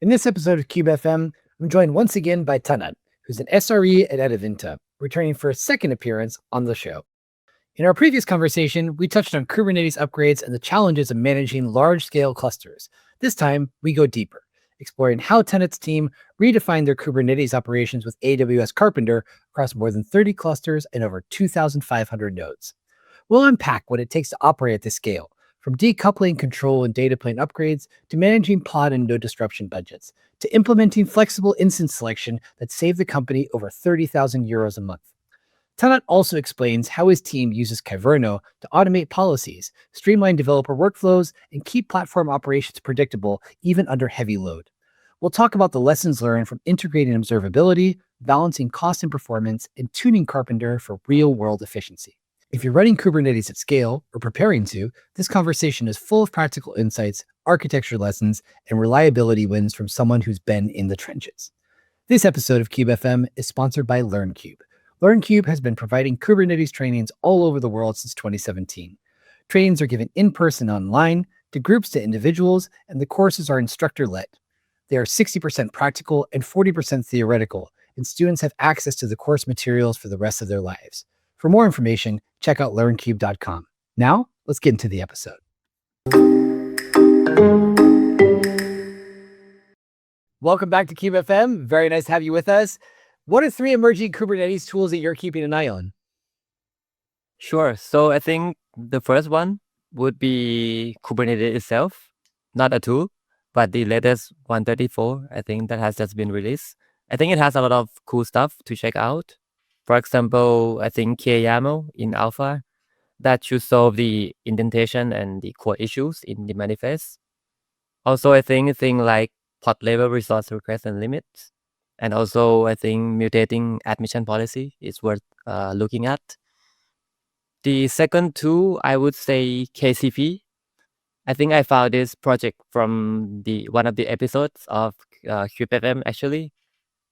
In this episode of KubeFM, I'm joined once again by Tanat, who's an SRE at Adevinta, returning for a second appearance on the show. In our previous conversation, we touched on Kubernetes upgrades and the challenges of managing large-scale clusters. This time, we go deeper, exploring how Tanat's team redefined their Kubernetes operations with AWS Karpenter across more than 30 clusters and over 2,500 nodes. We'll unpack what it takes to operate at this scale, from decoupling control and data plane upgrades to managing pod and node disruption budgets, to implementing flexible instance selection that saved the company over 30,000 euros a month. Tanat also explains how his team uses Kyverno to automate policies, streamline developer workflows, and keep platform operations predictable even under heavy load. We'll talk about the lessons learned from integrating observability, balancing cost and performance, and tuning Karpenter for real-world efficiency. If you're running Kubernetes at scale or preparing to, this conversation is full of practical insights, architecture lessons, and reliability wins from someone who's been in the trenches. This episode of KubeFM is sponsored by LearnKube. LearnKube has been providing Kubernetes trainings all over the world since 2017. Trainings are given in person online, to groups to individuals, and the courses are instructor-led. They are 60% practical and 40% theoretical, and students have access to the course materials for the rest of their lives. For more information, check out learnkube.com. Now, let's get into the episode. Welcome back to KubeFM. Very nice to have you with us. What are 3 emerging Kubernetes tools that you're keeping an eye on? Sure. So I think the first one would be Kubernetes itself, not a tool, but the latest 134, I think that has just been released. I think it has a lot of cool stuff to check out. For example, I think KYAML in alpha that should solve the indentation and the core issues in the manifest. Also, I think things like pod level resource requests and limits. And also, I think mutating admission policy is worth looking at. The second tool, I would say KCP. I think I found this project from one of the episodes of KubeFM actually.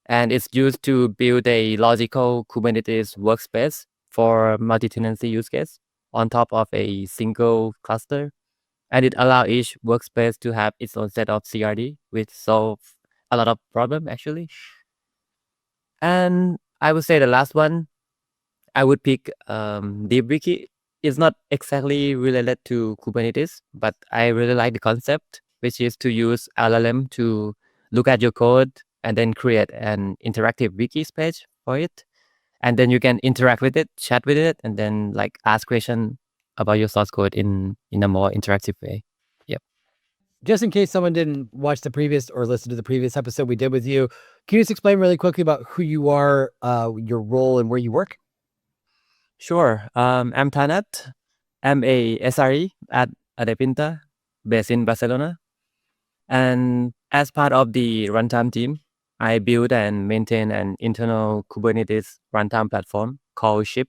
And it's used to build a logical Kubernetes workspace for multi-tenancy use case on top of a single cluster. And it allows each workspace to have its own set of CRD, which solve a lot of problem actually. And I would say the last one, I would pick DeepWiki. It's not exactly related to Kubernetes, but I really like the concept, which is to use LLM to look at your code and then create an interactive wiki page for it. And then you can interact with it, chat with it, and then like ask questions about your source code in a more interactive way. Yep. Just in case someone didn't watch the previous or listen to the previous episode we did with you, can you just explain really quickly about who you are, your role, and where you work? Sure. I'm Tanat. I'm a SRE at Adevinta, based in Barcelona. And as part of the runtime team, I build and maintain an internal Kubernetes runtime platform called Ship.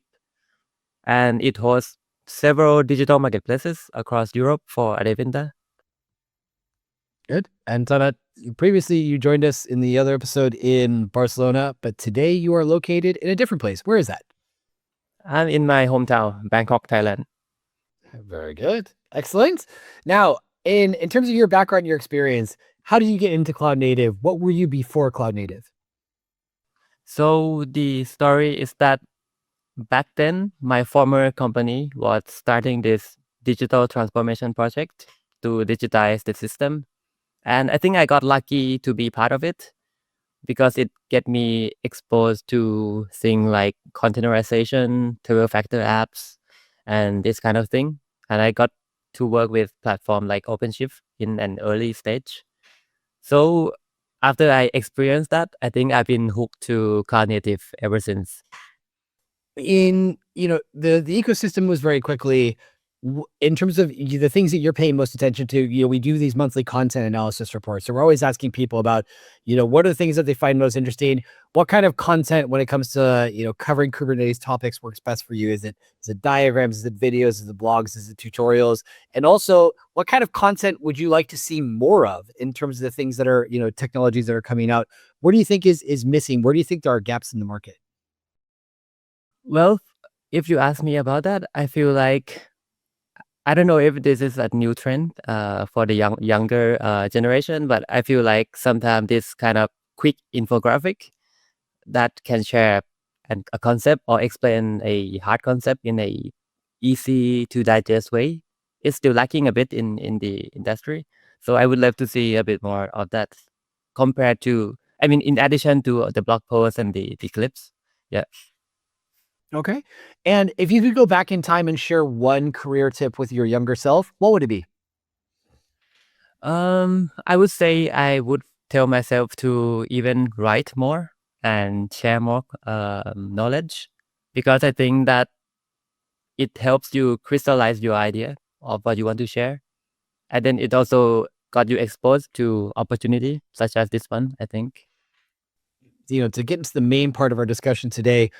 And it hosts several digital marketplaces across Europe for Adevinta. Good. And Tanat, previously you joined us in the other episode in Barcelona, but today you are located in a different place. Where is that? I'm in my hometown, Bangkok, Thailand. Very good. Excellent. Now, in terms of your background, your experience, how did you get into cloud native? What were you before cloud native? So the story is that back then, my former company was starting this digital transformation project to digitize the system. And I think I got lucky to be part of it because it get me exposed to things like containerization, turbo factor apps, and this kind of thing. And I got to work with platform like OpenShift in an early stage. So after I experienced that, I think I've been hooked to cloud native ever since. The ecosystem was very quickly, in terms of the things that you're paying most attention to, we do these monthly content analysis reports. So we're always asking people about, what are the things that they find most interesting? What kind of content when it comes to, covering Kubernetes topics works best for you? Is it diagrams? Is it videos? Is it blogs? Is it tutorials? And also, what kind of content would you like to see more of in terms of the things that are, technologies that are coming out? What do you think is missing? Where do you think there are gaps in the market? Well, if you ask me about that, I feel like I don't know if this is a new trend for the younger generation, but I feel like sometimes this kind of quick infographic that can share a concept or explain a hard concept in a easy to digest way is still lacking a bit in the industry. So I would love to see a bit more of that compared to, I mean, in addition to the blog posts and the clips. Yeah. Okay. And if you could go back in time and share one career tip with your younger self, what would it be? I would say I would tell myself to even write more and share more knowledge, because I think that it helps you crystallize your idea of what you want to share. And then it also got you exposed to opportunity such as this one, I think. To get into the main part of our discussion today,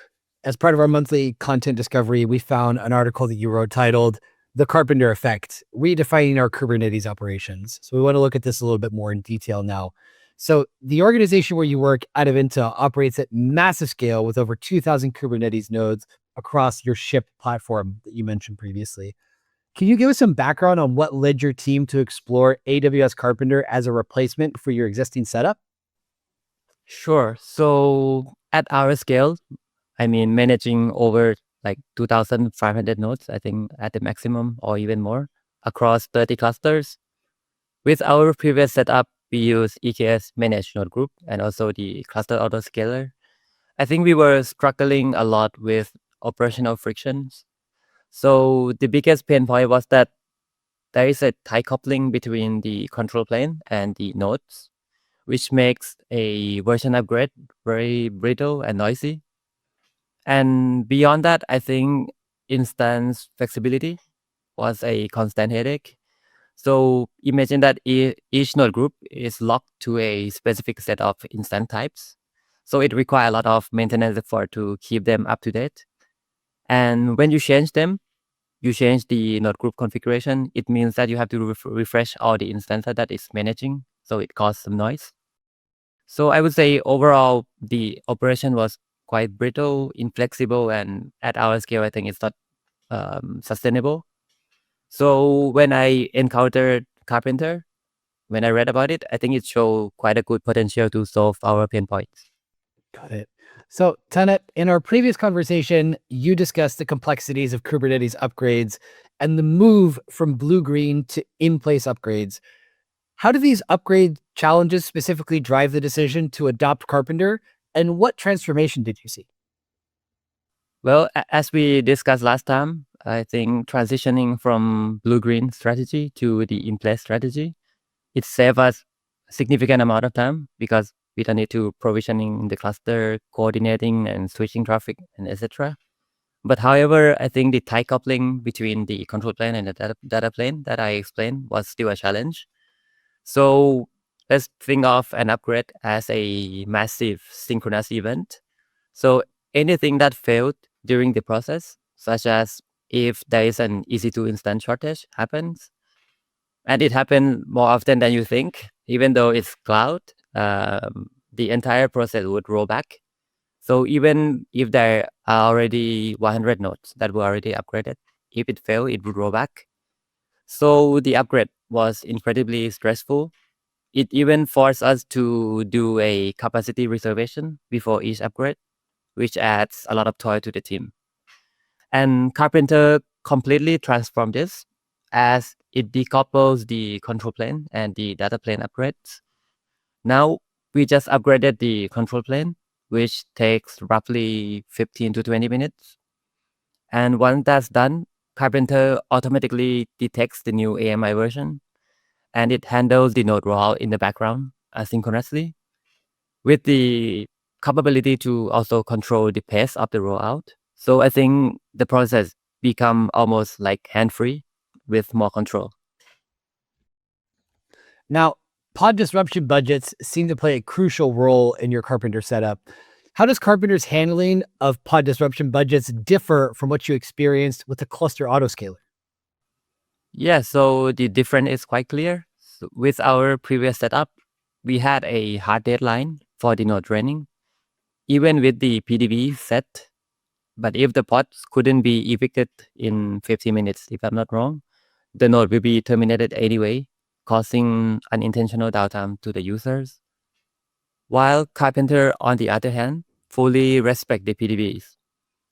as part of our monthly content discovery, we found an article that you wrote titled "The Carpenter Effect: Redefining Our Kubernetes Operations." So we want to look at this a little bit more in detail now. So the organization where you work, Adaventa, operates at massive scale with over 2,000 Kubernetes nodes across your ship platform that you mentioned previously. Can you give us some background on what led your team to explore AWS Karpenter as a replacement for your existing setup? Sure. So at our scale, I mean, managing over like 2,500 nodes, I think at the maximum or even more across 30 clusters. With our previous setup, we use EKS managed node group and also the cluster autoscaler. I think we were struggling a lot with operational frictions. So the biggest pain point was that there is a tight coupling between the control plane and the nodes, which makes a version upgrade very brittle and noisy. And beyond that, I think instance flexibility was a constant headache. So imagine that each node group is locked to a specific set of instance types. So it requires a lot of maintenance effort to keep them up to date. And when you change them, you change the node group configuration. It means that you have to refresh all the instances that is managing. So it causes some noise. So I would say overall, the operation was quite brittle, inflexible, and at our scale, I think it's not sustainable. So when I encountered Carpenter, when I read about it, I think it showed quite a good potential to solve our pain points. Got it. So, Tanat, in our previous conversation, you discussed the complexities of Kubernetes upgrades and the move from blue-green to in-place upgrades. How do these upgrade challenges specifically drive the decision to adopt Carpenter, and what transformation did you see? Well, as we discussed last time, I think transitioning from blue-green strategy to the in-place strategy, it saves us a significant amount of time because we don't need to provisioning the cluster, coordinating and switching traffic, and etc. But however, I think the tight coupling between the control plane and the data plane that I explained was still a challenge. So let's think of an upgrade as a massive synchronous event. So anything that failed during the process, such as if there is an EC2 instance shortage happens, and it happened more often than you think, even though it's cloud, the entire process would roll back. So even if there are already 100 nodes that were already upgraded, if it failed, it would roll back. So the upgrade was incredibly stressful. It even forced us to do a capacity reservation before each upgrade, which adds a lot of toil to the team. And Carpenter completely transformed this as it decouples the control plane and the data plane upgrades. Now we just upgraded the control plane, which takes roughly 15 to 20 minutes. And once that's done, Carpenter automatically detects the new AMI version and it handles the node rollout in the background asynchronously with the capability to also control the pace of the rollout. So I think the process become almost like hand-free with more control. Now, pod disruption budgets seem to play a crucial role in your Carpenter setup. How does Carpenter's handling of pod disruption budgets differ from what you experienced with the cluster autoscaler? Yeah, so the difference is quite clear. So with our previous setup, we had a hard deadline for the node training, even with the PDV set. But if the pods couldn't be evicted in 50 minutes, if I'm not wrong, the node will be terminated anyway, causing unintentional downtime to the users. While Karpenter, on the other hand, fully respect the PDBs.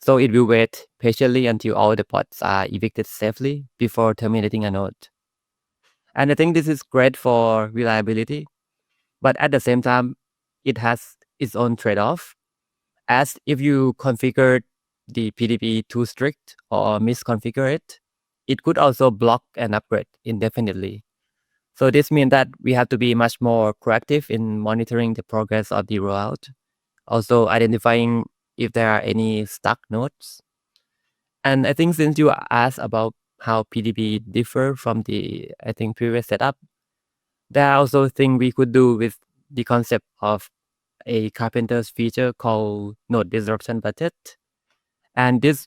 So it will wait patiently until all the pods are evicted safely before terminating a node. And I think this is great for reliability, but at the same time, it has its own trade-off. As if you configure the PDB too strict or misconfigure it, it could also block an upgrade indefinitely. So this means that we have to be much more proactive in monitoring the progress of the rollout, also identifying if there are any stuck nodes. And I think since you asked about how PDB differ from the, I think, previous setup, there are also things we could do with the concept of a Karpenter's feature called node disruption budget. And this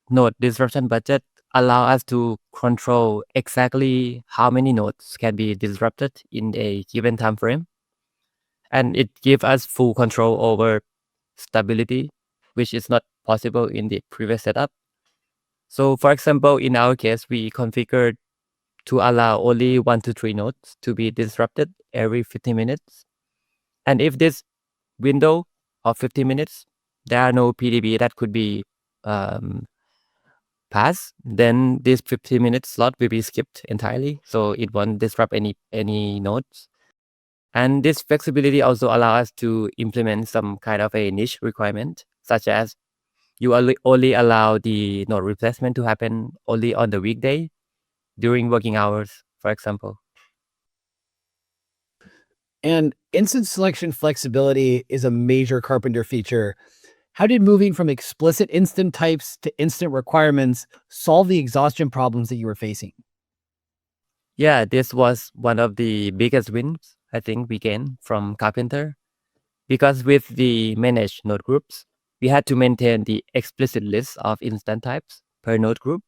node disruption budget allow us to control exactly how many nodes can be disrupted in a given time frame. And it gives us full control over stability, which is not possible in the previous setup. So for example, in our case, we configured to allow only 1 to 3 nodes to be disrupted every 50 minutes. And if this window of 50 minutes, there are no PDB that could be passed, then this 50-minute slot will be skipped entirely. So it won't disrupt any nodes. And this flexibility also allows us to implement some kind of a niche requirement, such as you only allow the node replacement to happen only on the weekday during working hours, for example. And instance selection flexibility is a major Karpenter feature. How did moving from explicit instant types to instant requirements solve the exhaustion problems that you were facing? Yeah, this was one of the biggest wins I think we gained from Karpenter, because with the managed node groups, we had to maintain the explicit list of instance types per node group.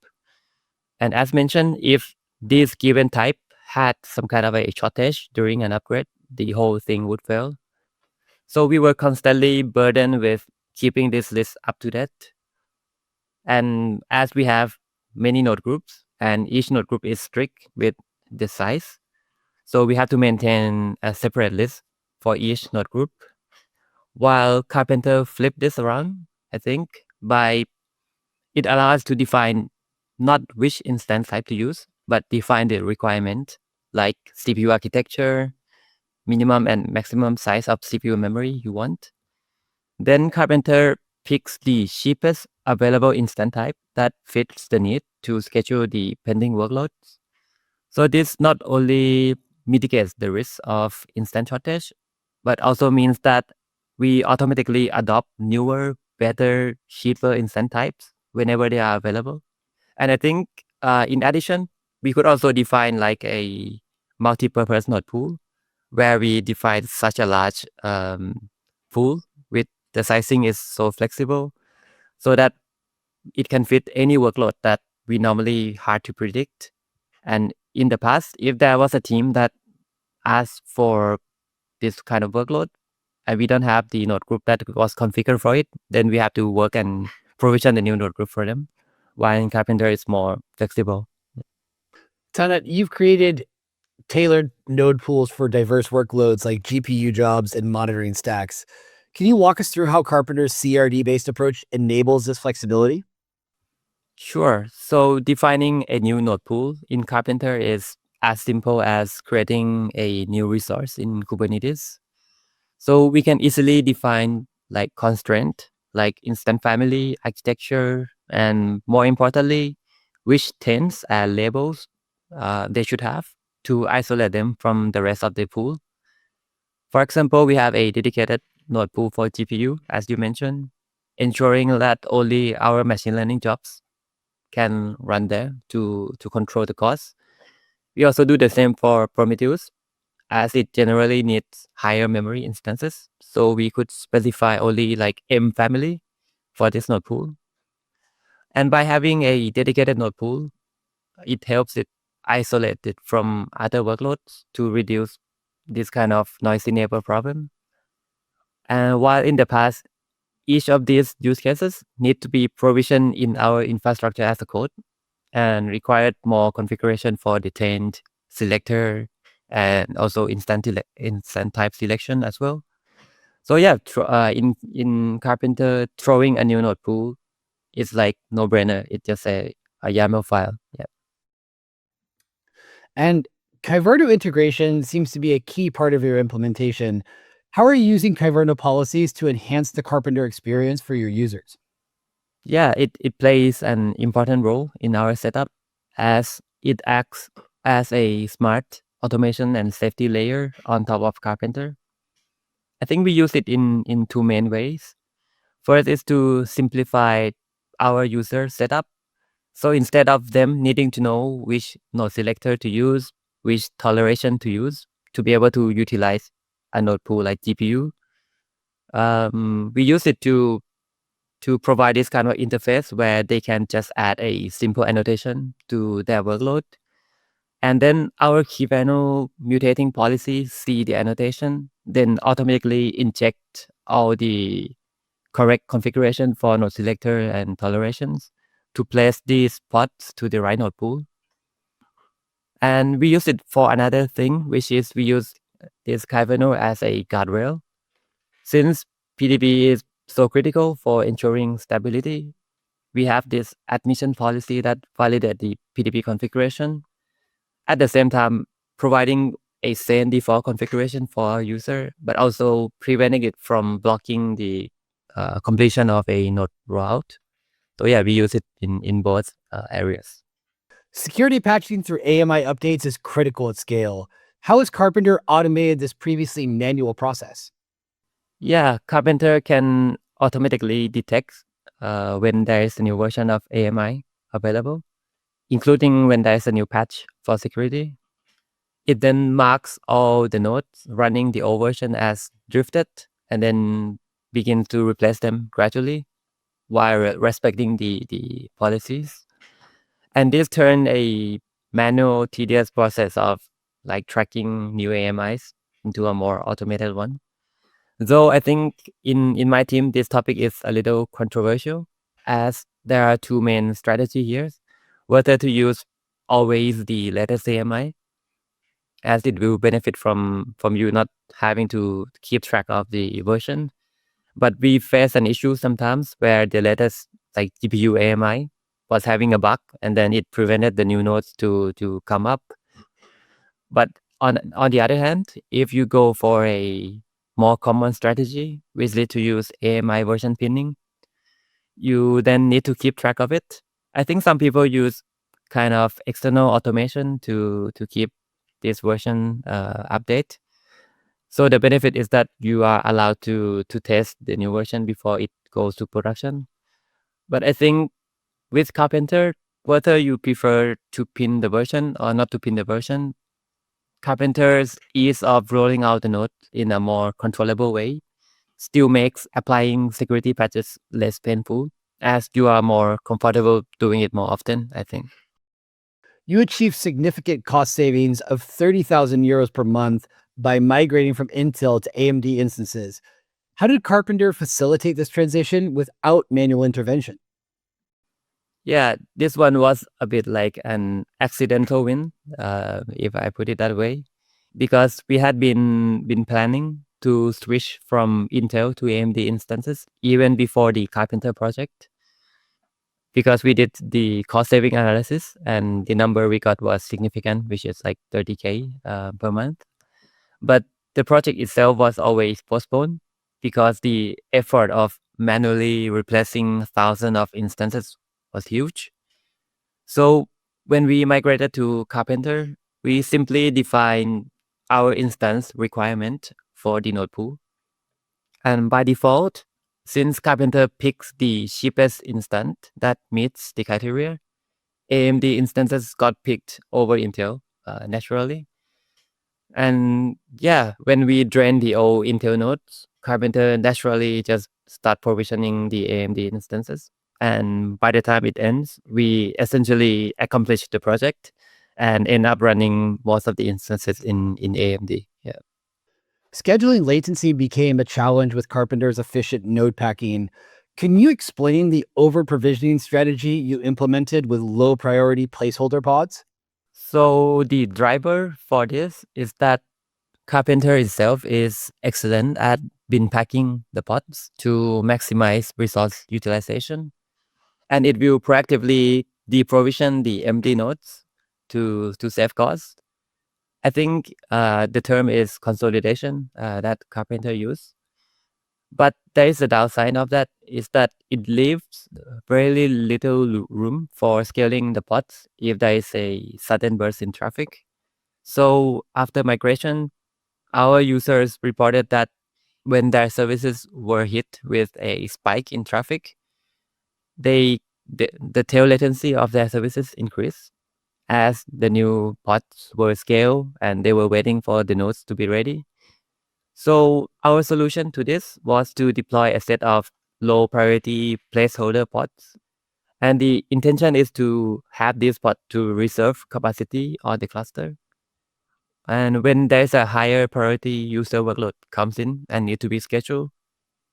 And as mentioned, if this given type had some kind of a shortage during an upgrade, the whole thing would fail. So we were constantly burdened with keeping this list up to date. And as we have many node groups and each node group is strict with the size, so we have to maintain a separate list for each node group. While Karpenter flipped this around, I think, by it allows us to define not which instance type to use, but define the requirement like CPU architecture, minimum and maximum size of CPU memory you want. Then Karpenter picks the cheapest available instance type that fits the need to schedule the pending workloads. So this not only mitigates the risk of instance shortage, but also means that we automatically adopt newer, better, cheaper instance types whenever they are available. And I think in addition, we could also define like a multi-purpose node pool where we define such a large pool with the sizing is so flexible so that it can fit any workload that we normally hard to predict. And in the past, if there was a team that asked for this kind of workload and we don't have the node group that was configured for it, then we have to work and provision the new node group for them, while in Karpenter it's more flexible. Tanat, you've created tailored node pools for diverse workloads like GPU jobs and monitoring stacks. Can you walk us through how Karpenter's CRD-based approach enables this flexibility? Sure. So defining a new node pool in Karpenter is as simple as creating a new resource in Kubernetes. So we can easily define like constraint, like instant family, architecture, and more importantly, which things and labels they should have to isolate them from the rest of the pool. For example, we have a dedicated node pool for GPU, as you mentioned, ensuring that only our machine learning jobs can run there to control the cost. We also do the same for Prometheus, as it generally needs higher memory instances. So we could specify only like M family for this node pool. And by having a dedicated node pool, it helps it isolate it from other workloads to reduce this kind of noisy neighbor problem. And while in the past, each of these use cases need to be provisioned in our infrastructure as a code, and required more configuration for detained selector and also instant type selection as well. So yeah, in Karpenter, throwing a new node pool is like no brainer. It's just a YAML file. Yeah. And Kyverno integration seems to be a key part of your implementation. How are you using Kyverno policies to enhance the Karpenter experience for your users? Yeah, it plays an important role in our setup as it acts as a smart automation and safety layer on top of Karpenter. I think we use it in two main ways. First is to simplify our user setup. So instead of them needing to know which node selector to use, which toleration to use to be able to utilize a node pool like GPU, we use it to provide this kind of interface where they can just add a simple annotation to their workload. And then our Kyverno mutating policy see the annotation, then automatically inject all the correct configuration for node selector and tolerations to place these pods to the right node pool. And we use it for another thing, which is we use this Kyverno as a guardrail. Since PDB is so critical for ensuring stability, we have this admission policy that validates the PDB configuration. At the same time, providing a sane default configuration for our user, but also preventing it from blocking the completion of a node rollout. So yeah, we use it in both areas. Security patching through AMI updates is critical at scale. How has Karpenter automated this previously manual process? Yeah, Karpenter can automatically detect when there is a new version of AMI available, including when there is a new patch for security. It then marks all the nodes running the old version as drifted and then begin to replace them gradually while respecting the policies. And this turned a manual, tedious process of like tracking new AMIs into a more automated one. Though I think in my team, this topic is a little controversial as there are two main strategies here. Whether to use always the latest AMI, as it will benefit from you not having to keep track of the version. But we face an issue sometimes where the latest like GPU AMI was having a bug and then it prevented the new nodes to come up. But on the other hand, if you go for a more common strategy, which is to use AMI version pinning, you then need to keep track of it. I think some people use kind of external automation to keep this version update. So the benefit is that you are allowed to test the new version before it goes to production. But I think with Karpenter, whether you prefer to pin the version or not to pin the version, Karpenter's ease of rolling out the node in a more controllable way still makes applying security patches less painful as you are more comfortable doing it more often, I think. You achieved significant cost savings of 30,000 euros per month by migrating from Intel to AMD instances. How did Karpenter facilitate this transition without manual intervention? Yeah, this one was a bit like an accidental win, if I put it that way, because we had been planning to switch from Intel to AMD instances even before the Karpenter project, because we did the cost saving analysis and the number we got was significant, which is like 30K per month. But the project itself was always postponed because the effort of manually replacing thousands of instances was huge. So when we migrated to Karpenter, we simply define our instance requirement for the node pool. And by default, since Karpenter picks the cheapest instance that meets the criteria, AMD instances got picked over Intel naturally. And yeah, when we drain the old Intel nodes, Karpenter naturally just start provisioning the AMD instances. And by the time it ends, we essentially accomplish the project and end up running most of the instances in AMD. Yeah. Scheduling latency became a challenge with Karpenter's efficient node packing. Can you explain the over-provisioning strategy you implemented with low-priority placeholder pods? So the driver for this is that Karpenter itself is excellent at bin packing the pods to maximize resource utilization, and it will proactively deprovision the empty nodes to save cost. I think the term is consolidation that Karpenter use. But there is a downside of that is that it leaves very little room for scaling the pods if there is a sudden burst in traffic. So after migration, our users reported that when their services were hit with a spike in traffic, the tail latency of their services increased as the new pods were scaled and they were waiting for the nodes to be ready. So our solution to this was to deploy a set of low priority placeholder pods. And the intention is to have this pod to reserve capacity on the cluster. And when there's a higher priority user workload comes in and need to be scheduled,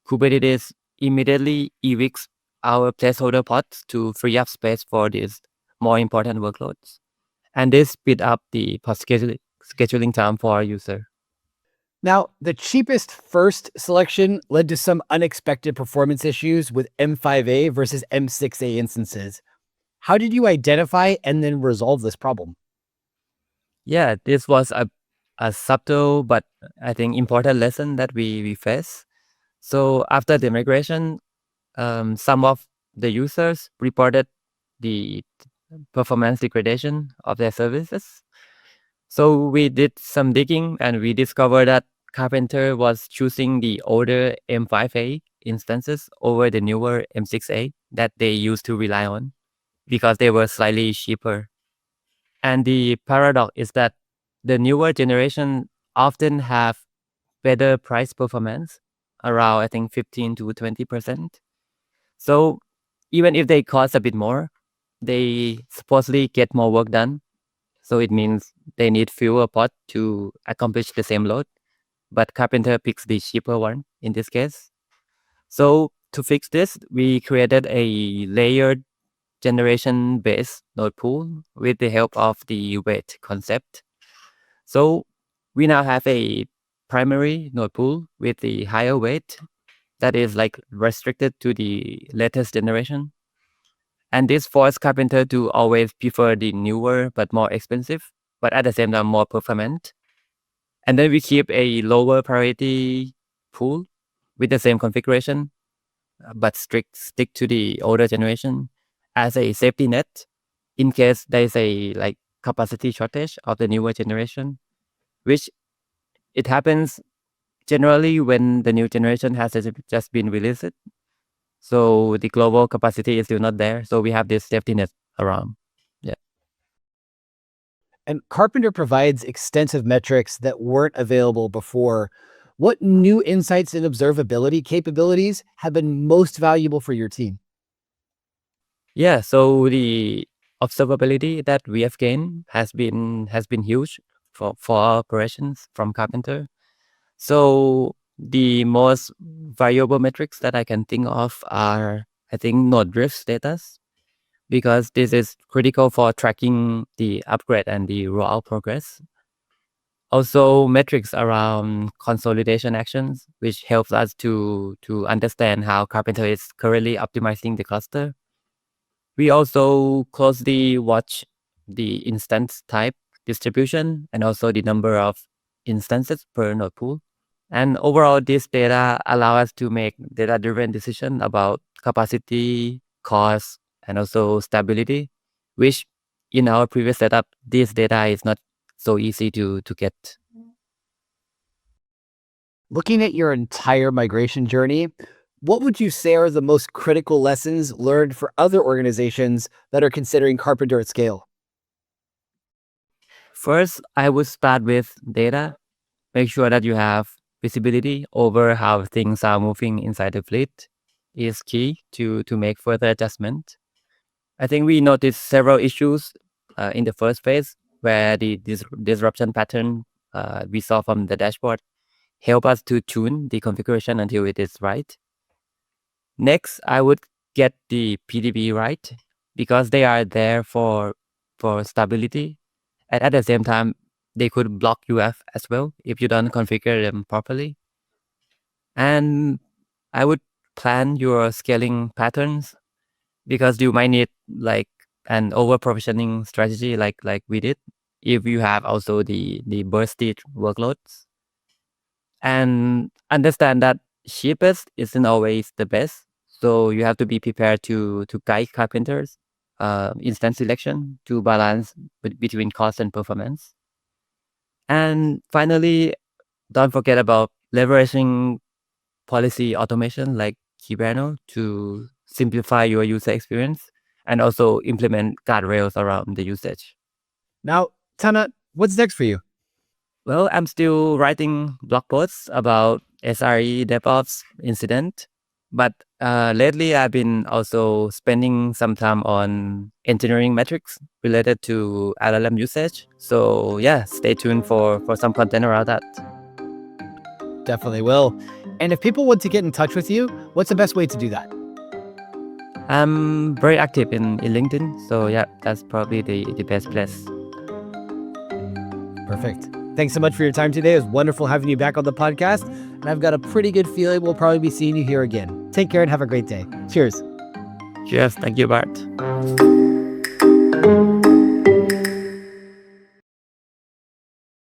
Kubernetes immediately evicts our placeholder pods to free up space for these more important workloads. And this speed up the pod scheduling time for our user. Now, the cheapest first selection led to some unexpected performance issues with M5A versus M6A instances. How did you identify and then resolve this problem? Yeah, this was a subtle but I think important lesson that we face. So after the migration, some of the users reported the performance degradation of their services. So we did some digging and we discovered that Carpenter was choosing the older M5A instances over the newer M6A that they used to rely on because they were slightly cheaper. And the paradox is that the newer generation often have better price performance, around I think 15 to 20%. So even if they cost a bit more, they supposedly get more work done. So it means they need fewer pods to accomplish the same load. But Carpenter picks the cheaper one in this case. So to fix this, we created a layered generation-based node pool with the help of the weight concept. So we now have a primary node pool with the higher weight that is like restricted to the latest generation. And this forced Carpenter to always prefer the newer but more expensive, but at the same time more performant. And then we keep a lower priority pool with the same configuration, but stick to the older generation as a safety net in case there is a like capacity shortage of the newer generation, which it happens generally when the new generation has just been released. So the global capacity is still not there. So we have this safety net around. Yeah. And Karpenter provides extensive metrics that weren't available before. What new insights and observability capabilities have been most valuable for your team? Yeah. So the observability that we have gained has been huge for our operations from Carpenter. So the most valuable metrics that I can think of are, I think, node drift status, because this is critical for tracking the upgrade and the rollout progress. Also, metrics around consolidation actions, which helps us to understand how Carpenter is currently optimizing the cluster. We also closely watch the instance type distribution and also the number of instances per node pool. And overall, this data allow us to make data-driven decision about capacity, cost, and also stability, which in our previous setup, this data is not so easy to get. Looking at your entire migration journey, what would you say are the most critical lessons learned for other organizations that are considering Karpenter at scale? First, I would start with data. Make sure that you have visibility over how things are moving inside the fleet is key to make further adjustment. I think we noticed several issues in the first phase where the disruption pattern we saw from the dashboard help us to tune the configuration until it is right. Next, I would get the PDB right because they are there for stability. And at the same time, they could block UF as well if you don't configure them properly. And I would plan your scaling patterns because you might need like an over provisioning strategy like we did if you have also the bursted workloads. And understand that cheapest isn't always the best. So you have to be prepared to guide carpenters instance selection to balance between cost and performance. And finally, don't forget about leveraging policy automation like Kibano to simplify your user experience and also implement guardrails around the usage. Now, Tanat, what's next for you? Well, I'm still writing blog posts about SRE DevOps incident, but lately I've been also spending some time on engineering metrics related to LLM usage. So yeah, stay tuned for some content around that. Definitely will. And if people want to get in touch with you, what's the best way to do that? I'm very active in LinkedIn, so yeah, that's probably the best place. Perfect. Thanks so much for your time today. It was wonderful having you back on the podcast. And I've got a pretty good feeling we'll probably be seeing you here again. Take care and have a great day. Cheers. Cheers. Thank you, Bart.